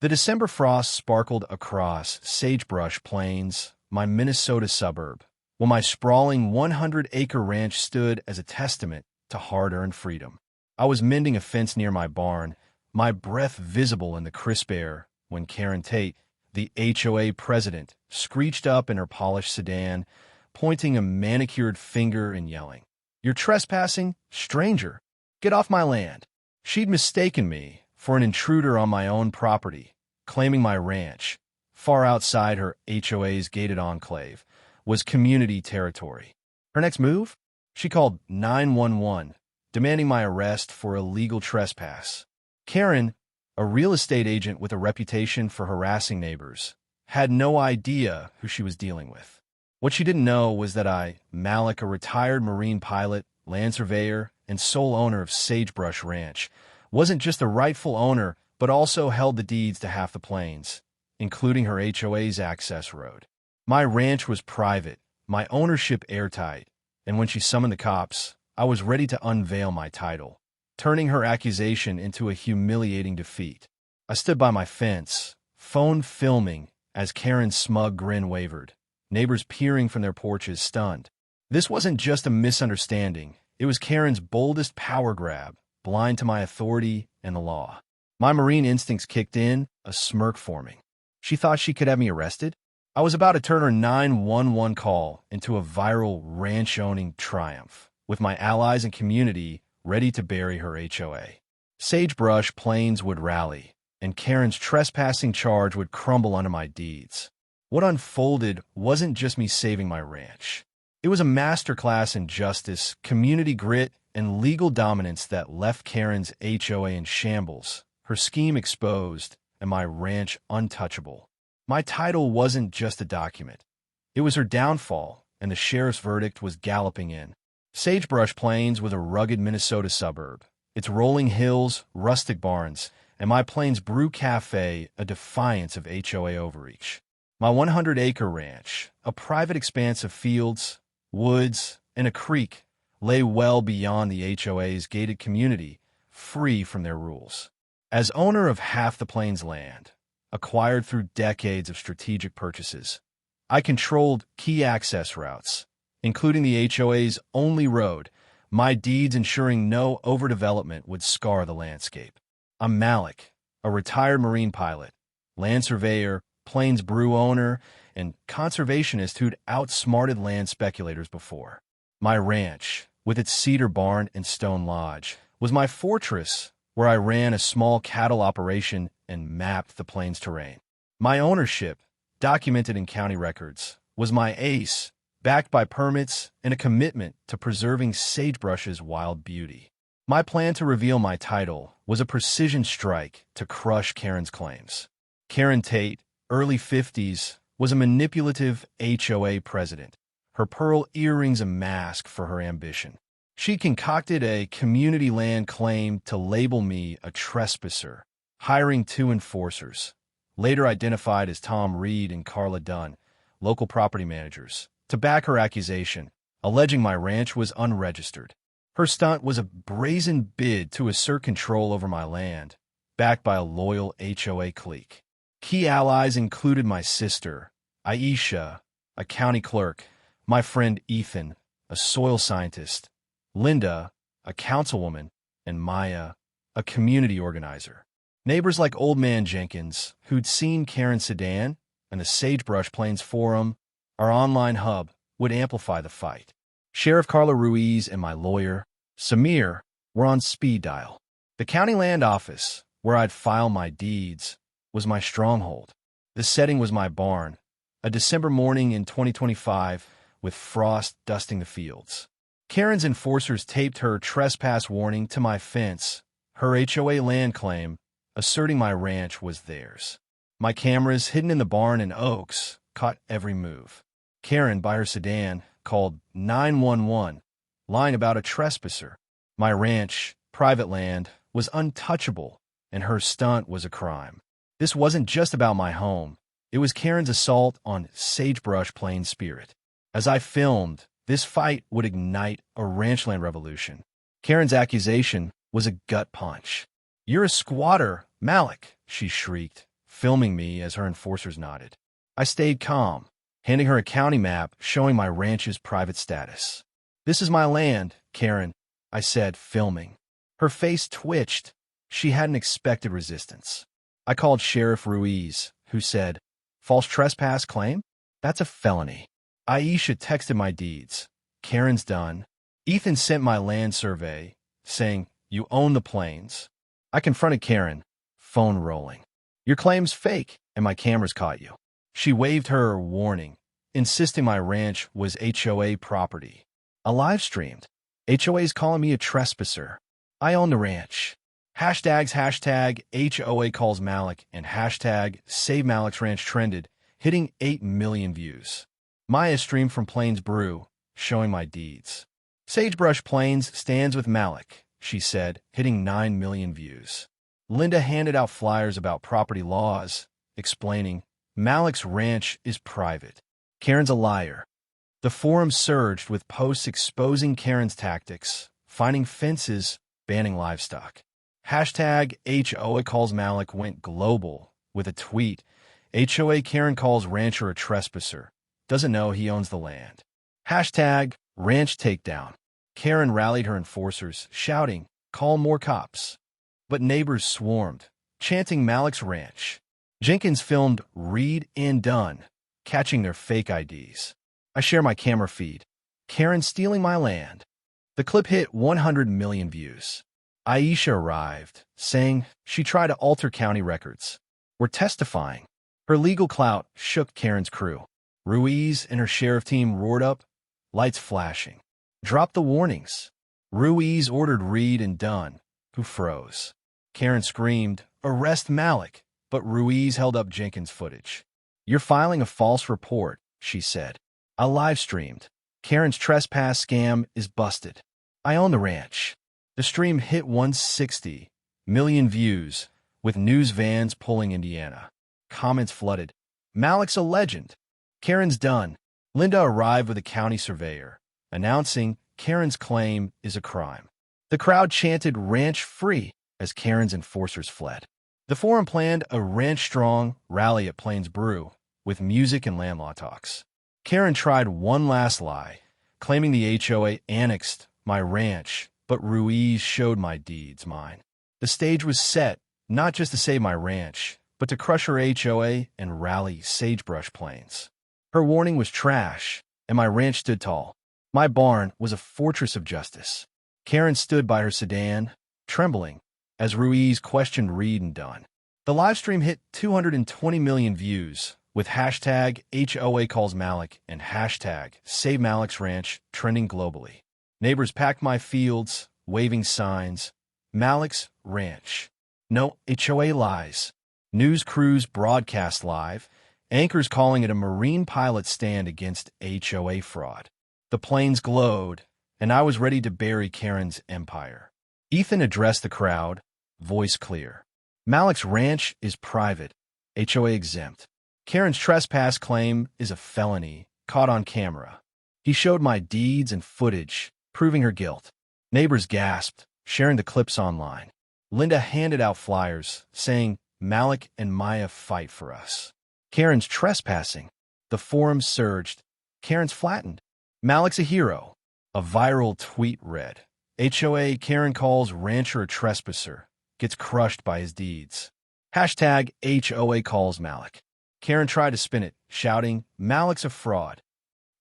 The December frost sparkled across sagebrush plains, my Minnesota suburb, while my sprawling 100-acre ranch stood as a testament to hard-earned freedom. I was mending a fence near my barn, my breath visible in the crisp air, when Karen Tate, the HOA president, screeched up in her polished sedan, pointing a manicured finger and yelling, "You're trespassing, stranger! Get off my land!" She'd mistaken me for an intruder on my own property, claiming my ranch, far outside her HOA's gated enclave, was community territory. Her next move? She called 911, demanding my arrest for illegal trespass. Karen, a real estate agent with a reputation for harassing neighbors, had no idea who she was dealing with. What she didn't know was that I, Malik, a retired Marine pilot, land surveyor, and sole owner of Sagebrush Ranch, wasn't just the rightful owner, but also held the deeds to half the plains, including her HOA's access road. My ranch was private, my ownership airtight, and when she summoned the cops, I was ready to unveil my title, turning her accusation into a humiliating defeat. I stood by my fence, phone filming, as Karen's smug grin wavered, neighbors peering from their porches stunned. This wasn't just a misunderstanding, it was Karen's boldest power grab, blind to my authority and the law. My Marine instincts kicked in, a smirk forming. She thought she could have me arrested? I was about to turn her 911 call into a viral ranch-owning triumph, with my allies and community ready to bury her HOA. Sagebrush Plains would rally, and Karen's trespassing charge would crumble under my deeds. What unfolded wasn't just me saving my ranch. It was a masterclass in justice, community grit, and legal dominance that left Karen's HOA in shambles, her scheme exposed, and my ranch untouchable. My title wasn't just a document. It was her downfall, and the sheriff's verdict was galloping in. Sagebrush Plains was a rugged Minnesota suburb, its rolling hills, rustic barns, and my Plains Brew Cafe a defiance of HOA overreach. My 100-acre ranch, a private expanse of fields, woods, and a creek, lay well beyond the HOA's gated community, free from their rules. As owner of half the Plains land, acquired through decades of strategic purchases, I controlled key access routes, including the HOA's only road, my deeds ensuring no overdevelopment would scar the landscape. I'm Malik, a retired Marine pilot, land surveyor, Plains Brew owner, and conservationist who'd outsmarted land speculators before. My ranch, with its cedar barn and stone lodge, was my fortress where I ran a small cattle operation and mapped the plains terrain. My ownership, documented in county records, was my ace, backed by permits and a commitment to preserving sagebrush's wild beauty. My plan to reveal my title was a precision strike to crush Karen's claims. Karen Tate, early 50s, was a manipulative HOA president, her pearl earrings a mask for her ambition. She concocted a community land claim to label me a trespasser, hiring 2 enforcers, later identified as Tom Reed and Carla Dunn, local property managers, to back her accusation, alleging my ranch was unregistered. Her stunt was a brazen bid to assert control over my land, backed by a loyal HOA clique. Key allies included my sister, Aisha, a county clerk, my friend Ethan, a soil scientist, Linda, a councilwoman, and Maya, a community organizer. Neighbors like Old Man Jenkins, who'd seen Karen's sedan, and the Sagebrush Plains Forum, our online hub, would amplify the fight. Sheriff Carla Ruiz and my lawyer, Samir, were on speed dial. The county land office, where I'd file my deeds, was my stronghold. The setting was my barn, a December morning in 2025 with frost dusting the fields. Karen's enforcers taped her trespass warning to my fence, her HOA land claim, asserting my ranch was theirs. My cameras, hidden in the barn and oaks, caught every move. Karen, by her sedan, called 911, lying about a trespasser. My ranch, private land, was untouchable, and her stunt was a crime. This wasn't just about my home. It was Karen's assault on Sagebrush Plains spirit. As I filmed, this fight would ignite a ranchland revolution. Karen's accusation was a gut punch. "You're a squatter, Malik," she shrieked, filming me as her enforcers nodded. I stayed calm, handing her a county map showing my ranch's private status. "This is my land, Karen," I said, filming. Her face twitched. She hadn't expected resistance. I called Sheriff Ruiz, who said, "False trespass claim? That's a felony." Aisha texted my deeds. "Karen's done." Ethan sent my land survey, saying, "You own the plains." I confronted Karen, phone rolling. "Your claim's fake, and my cameras caught you." She waved her warning, insisting my ranch was HOA property. I live-streamed. "HOA's calling me a trespasser. I own the ranch." Hashtag HOA calls Malik and hashtag Save Malik's Ranch trended, hitting 8 million views. Maya streamed from Plains Brew, showing my deeds. "Sagebrush Plains stands with Malik," she said, hitting 9 million views. Linda handed out flyers about property laws, explaining, "Malik's ranch is private. Karen's a liar." The forum surged with posts exposing Karen's tactics, finding fences, banning livestock. Hashtag HOA calls Malik went global with a tweet. "HOA Karen calls rancher a trespasser. Doesn't know he owns the land." Hashtag ranch takedown. Karen rallied her enforcers, shouting, "Call more cops." But neighbors swarmed, chanting Malik's ranch. Jenkins filmed "Read and Done," catching their fake IDs. I share my camera feed. Karen stealing my land. The clip hit 100 million views. Aisha arrived, saying she tried to alter county records. "We're testifying." Her legal clout shook Karen's crew. Ruiz and her sheriff team roared up, lights flashing. "Drop the warnings." Ruiz ordered Read and Done, who froze. Karen screamed, "Arrest Malik," but Ruiz held up Jenkins' footage. "You're filing a false report," she said. I live-streamed. "Karen's trespass scam is busted. I own the ranch." The stream hit 160 million views, with news vans pulling Indiana. Comments flooded. "Malik's a legend. Karen's done." Linda arrived with a county surveyor, announcing Karen's claim is a crime. The crowd chanted "Ranch free" as Karen's enforcers fled. The forum planned a ranch-strong rally at Plains Brew, with music and land law talks. Karen tried one last lie, claiming the HOA annexed my ranch, but Ruiz showed my deeds mine. The stage was set, not just to save my ranch, but to crush her HOA and rally Sagebrush Plains. Her warning was trash, and my ranch stood tall. My barn was a fortress of justice. Karen stood by her sedan, trembling, as Ruiz questioned Read and Done. The livestream hit 220 million views, with hashtag HOA calls Malik and hashtag Save Malik's Ranch trending globally. Neighbors packed my fields, waving signs, "Malik's Ranch. No HOA lies." News crews broadcast live, anchors calling it a Marine pilot stand against HOA fraud. The plains glowed, and I was ready to bury Karen's empire. Ethan addressed the crowd, voice clear. "Malik's ranch is private, HOA exempt. Karen's trespass claim is a felony, caught on camera." He showed my deeds and footage, proving her guilt. Neighbors gasped, sharing the clips online. Linda handed out flyers, saying, "Malik and Maya fight for us." Karen's trespassing. The forum surged. Karen's flattened. "Malik's a hero." A viral tweet read, "HOA Karen calls rancher a trespasser, gets crushed by his deeds." Hashtag HOA calls Malik. Karen tried to spin it, shouting, "Malik's a fraud."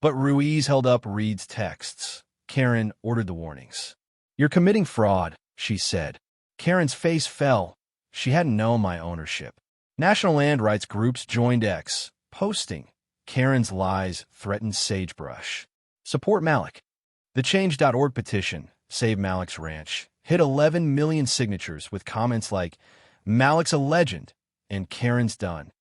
But Ruiz held up Reed's texts. Karen ordered the warnings. "You're committing fraud," she said. Karen's face fell. She hadn't known my ownership. National land rights groups joined X, posting, "Karen's lies threaten sagebrush. Support Malik." The Change.org petition, Save Malik's Ranch, hit 11 million signatures with comments like, "Malik's a legend," and "Karen's done."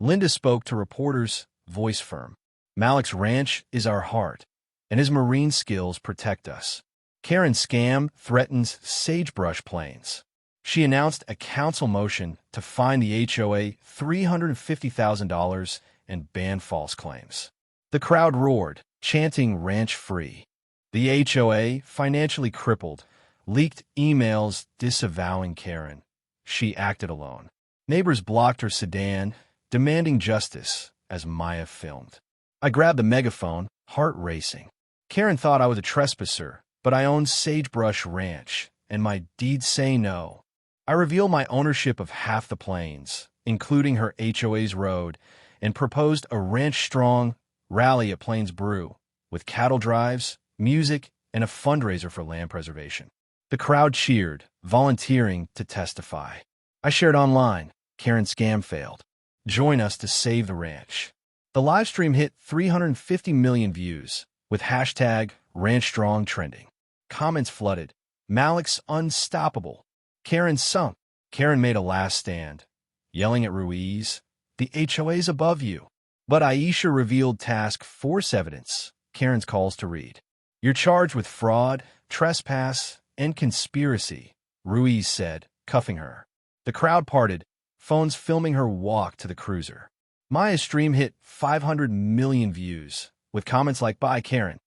Linda spoke to reporters, voice firm. "Malik's ranch is our heart, and his marine skills protect us." Karen's scam threatens Sagebrush Plains. She announced a council motion to fine the HOA $350,000 and ban false claims. The crowd roared, chanting "Ranch free." The HOA, financially crippled, leaked emails disavowing Karen. She acted alone. Neighbors blocked her sedan, demanding justice as Maya filmed. I grabbed the megaphone, heart racing. Karen thought I was a trespasser, but I owned Sagebrush Ranch, and my deeds say no. I revealed my ownership of half the plains, including her HOA's road, and proposed a ranch-strong rally at Plains Brew, with cattle drives, music, and a fundraiser for land preservation. The crowd cheered, volunteering to testify. I shared online, Karen's scam failed. Join us to save the ranch. The live stream hit 350 million views, with hashtag #RanchStrong trending. Comments flooded. Malik's unstoppable. Karen sunk. Karen made a last stand, yelling at Ruiz, "The HOA's above you." But Aisha revealed task force evidence, Karen's calls to read. "You're charged with fraud, trespass, and conspiracy," Ruiz said, cuffing her. The crowd parted, phones filming her walk to the cruiser. Maya's stream hit 500 million views, with comments like, "Bye, Karen."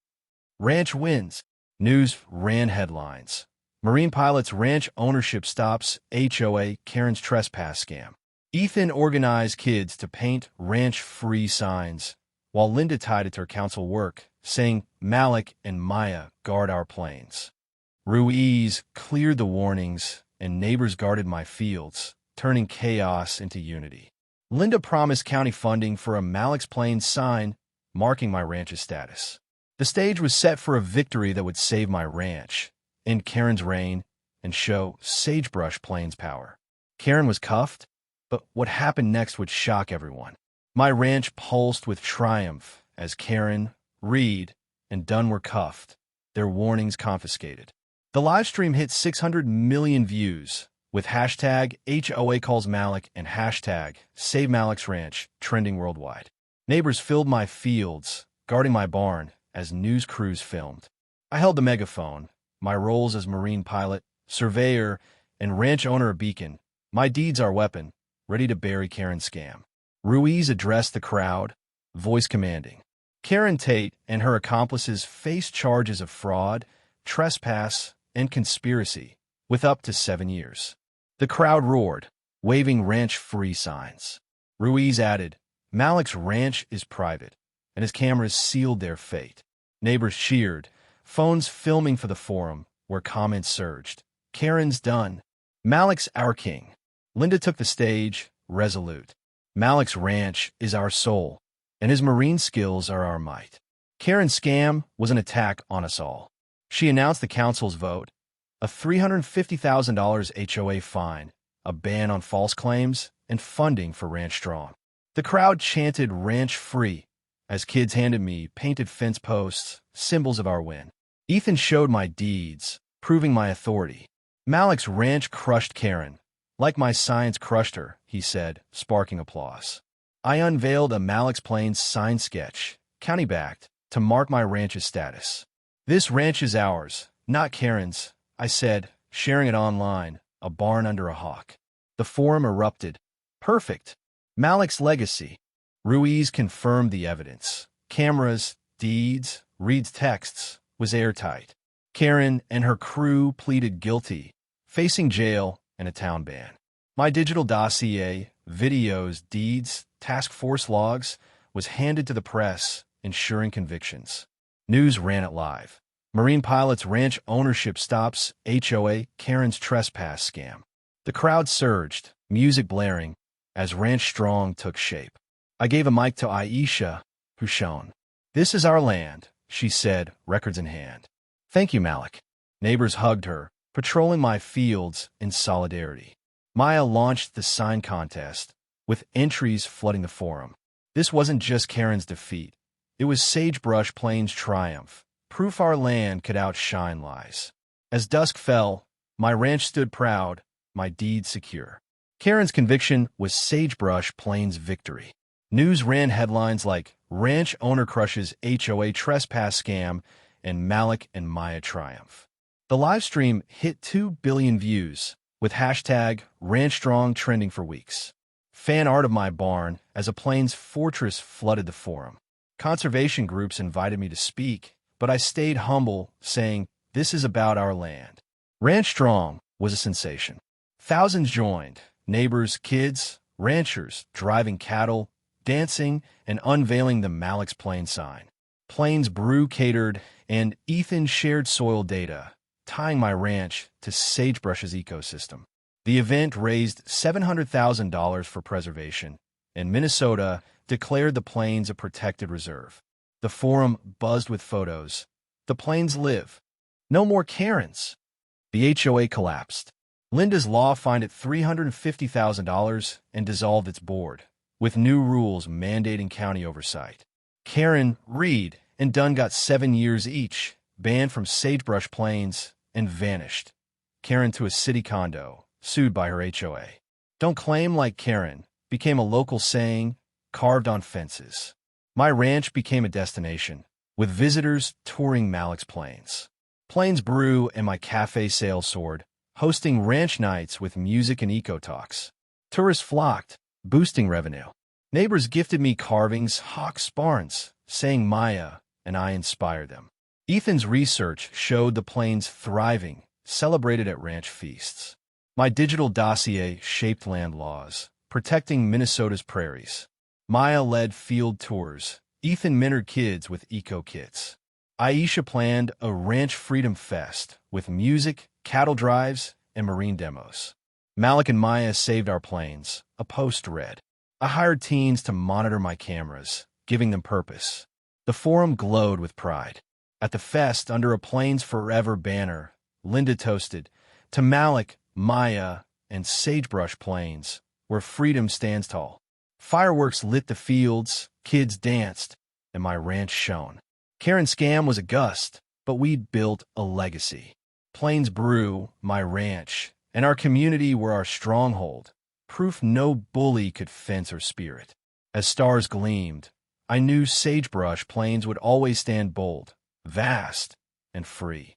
Ranch wins. News ran headlines. Marine pilots' ranch ownership stops HOA Karen's trespass scam. Ethan organized kids to paint ranch-free signs, while Linda tied it to her council work, saying, "Malik and Maya guard our plains." Ruiz cleared the warnings, and neighbors guarded my fields, turning chaos into unity. Linda promised county funding for a Malik's Plains sign, marking my ranch's status. The stage was set for a victory that would save my ranch, end Karen's reign, and show Sagebrush Plains power. Karen was cuffed, but what happened next would shock everyone. My ranch pulsed with triumph as Karen, Reed, and Dunn were cuffed, their warnings confiscated. The live stream hit 600 million views, with hashtag HOA calls Malik and hashtag Save Malik's Ranch trending worldwide. Neighbors filled my fields, guarding my barn as news crews filmed. I held the megaphone, my roles as marine pilot, surveyor, and ranch owner a beacon, my deeds our weapon, ready to bury Karen's scam. Ruiz addressed the crowd, voice commanding. Karen Tate and her accomplices faced charges of fraud, trespass, and conspiracy, with up to 7 years. The crowd roared, waving ranch-free signs. Ruiz added, "Malik's ranch is private, and his cameras sealed their fate." Neighbors cheered, phones filming for the forum, where comments surged. "Karen's done. Malik's our king." Linda took the stage, resolute. "Malik's ranch is our soul, and his marine skills are our might." Karen's scam was an attack on us all. She announced the council's vote, a $350,000 HOA fine, a ban on false claims, and funding for Ranch Strong. The crowd chanted "Ranch Free" as kids handed me painted fence posts, symbols of our win. Ethan showed my deeds, proving my authority. Malik's ranch crushed Karen. "Like my science crushed her," he said, sparking applause. I unveiled a Malik's Plains sign sketch, county-backed, to mark my ranch's status. "This ranch is ours, not Karen's," I said, sharing it online, a barn under a hawk. The forum erupted. "Perfect. Malik's legacy." Ruiz confirmed the evidence. Cameras, deeds, Reed's texts, was airtight. Karen and her crew pleaded guilty, facing jail and a town ban. My digital dossier, videos, deeds, task force logs, was handed to the press, ensuring convictions. News ran it live. Marine pilots' ranch ownership stops HOA Karen's trespass scam. The crowd surged, music blaring, as Ranch Strong took shape. I gave a mic to Aisha, who shone. "This is our land," she said, records in hand. "Thank you, Malik." Neighbors hugged her, patrolling my fields in solidarity. Maya launched the sign contest, with entries flooding the forum. This wasn't just Karen's defeat. It was Sagebrush Plains' triumph, proof our land could outshine lies. As dusk fell, my ranch stood proud, my deed secure. Karen's conviction was Sagebrush Plains' victory. News ran headlines like "Ranch Owner Crushes HOA Trespass Scam" and "Malik and Maya Triumph." The live stream hit 2 billion views, with hashtag #RanchStrong trending for weeks. Fan art of my barn as a Plains fortress flooded the forum. Conservation groups invited me to speak, but I stayed humble, saying, "This is about our land." Ranch Strong was a sensation. Thousands joined, Neighbors, kids, ranchers, driving cattle, dancing, and unveiling the Malik's Plains sign. Plains Brew catered, and Ethan shared soil data, tying my ranch to Sagebrush's ecosystem. The event raised $700,000 for preservation, and Minnesota declared the plains a protected reserve. The forum buzzed with photos. The plains live. No more Karens. The HOA collapsed. Linda's law fined it $350,000 and dissolved its board, with new rules mandating county oversight. Karen, Reed, and Dunn got 7 years each, banned from Sagebrush Plains, and vanished. Karen to a city condo, sued by her HOA. Don't claim like Karen became a local saying, carved on fences. My ranch became a destination, with visitors touring Malik's Plains. Plains Brew and my cafe sales soared, hosting ranch nights with music and eco-talks. Tourists flocked, boosting revenue. Neighbors gifted me carvings, hawk sparns, saying Maya, and I inspired them. Ethan's research showed the plains thriving, celebrated at ranch feasts. My digital dossier shaped land laws, protecting Minnesota's prairies. Maya led field tours. Ethan mentored kids with eco-kits. Aisha planned a Ranch Freedom Fest with music, cattle drives, and marine demos. Malik and Maya saved our plains, a post read. I hired teens to monitor my cameras, giving them purpose. The forum glowed with pride. At the fest, under a Plains Forever banner, Linda toasted, "To Malik, Maya, and Sagebrush Plains, where freedom stands tall." Fireworks lit the fields, kids danced, and my ranch shone. Karen's scam was a gust, but we'd built a legacy. Plains Brew, my ranch, and our community were our stronghold, proof no bully could fence or spear it. As stars gleamed, I knew Sagebrush Plains would always stand bold, vast, and free.